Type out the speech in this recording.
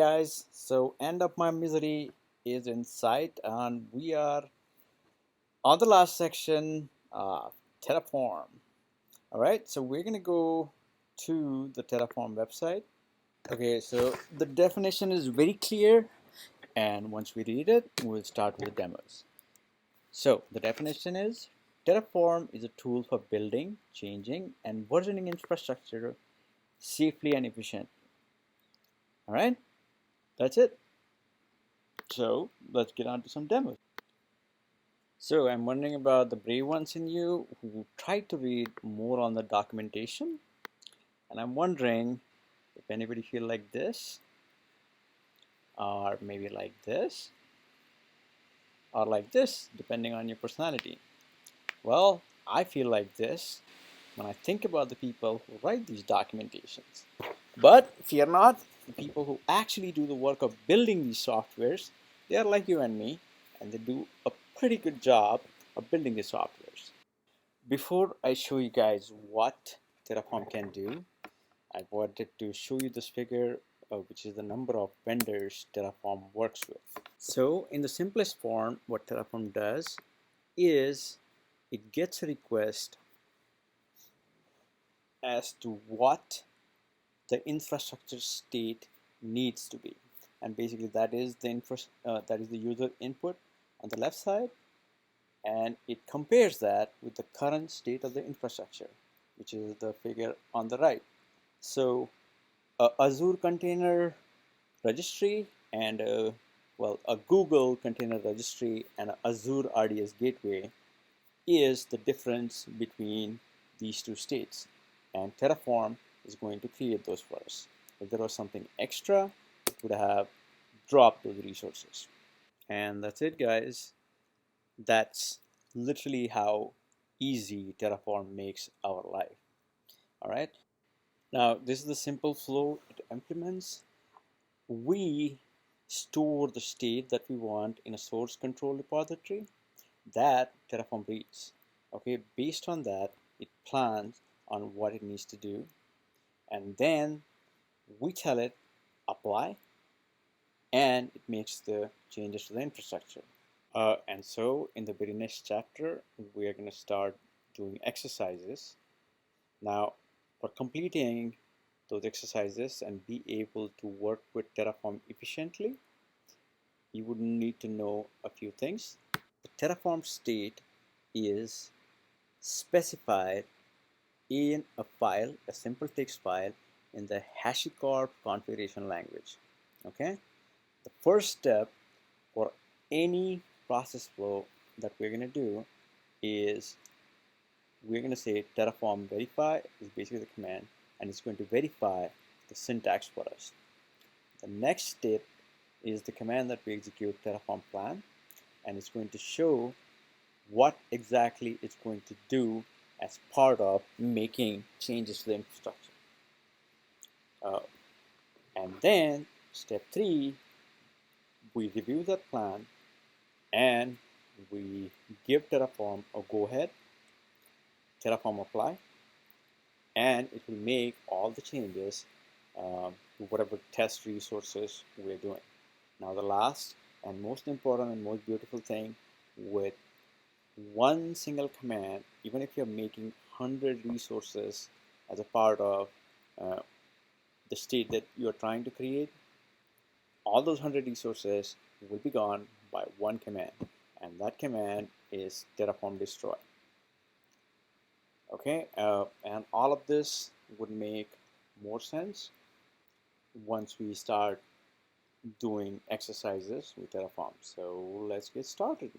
guys, so end of my misery is in sight, and we are on the last section of Terraform. All right, so we're gonna go to the Terraform website. Okay, so the definition is very clear, and once we read it, we'll start with the demos. So the definition is Terraform is a tool for building, changing, and versioning infrastructure safely and efficiently. All right, that's it. So let's get on to some demos. So I'm wondering about the brave ones in you who tried to read more on the documentation. And I'm wondering if anybody feel like this, or maybe like this, or like this, depending on your personality. Well, I feel like this when I think about the people who write these documentations. But fear not, the people who actually do the work of building these softwares, they are like you and me, and they do a pretty good job of building the softwares. Before I show you guys what Terraform can do, I wanted to show you this figure, which is the number of vendors Terraform works with. So in the simplest form, what Terraform does is it gets a request as to what the infrastructure state needs to be, and basically that is the user input on the left side, and it compares that with the current state of the infrastructure, which is the figure on the right. So a Azure container registry and a Google container registry and a Azure RDS gateway is the difference between these two states, and Terraform is going to create those for us. If there was something extra, it would have dropped those resources. And that's it, guys. That's literally how easy Terraform makes our life. All right. Now, this is the simple flow it implements. We store the state that we want in a source control repository that Terraform reads. Okay, based on that, it plans on what it needs to do, and then we tell it apply, and it makes the changes to the infrastructure. And so in the very next chapter, we are going to start doing exercises. Now, for completing those exercises and be able to work with Terraform efficiently, you would need to know a few things. The Terraform state is specified in a file, a simple text file in the HashiCorp configuration language. Okay, the first step for any process flow that we're going to do is we're going to say Terraform verify is basically the command, and it's going to verify the syntax for us. The next step is the command that we execute Terraform plan, and it's going to show what exactly it's going to do as part of making changes to the infrastructure. And then step 3, we review that plan and we give Terraform a go ahead, Terraform apply, and it will make all the changes to whatever test resources we're doing. Now the last and most important and most beautiful thing, with one single command, even if you're making 100 resources as a part of the state that you're trying to create, all those 100 resources will be gone by one command, and that command is Terraform destroy. Okay, and all of this would make more sense once we start doing exercises with Terraform. So let's get started.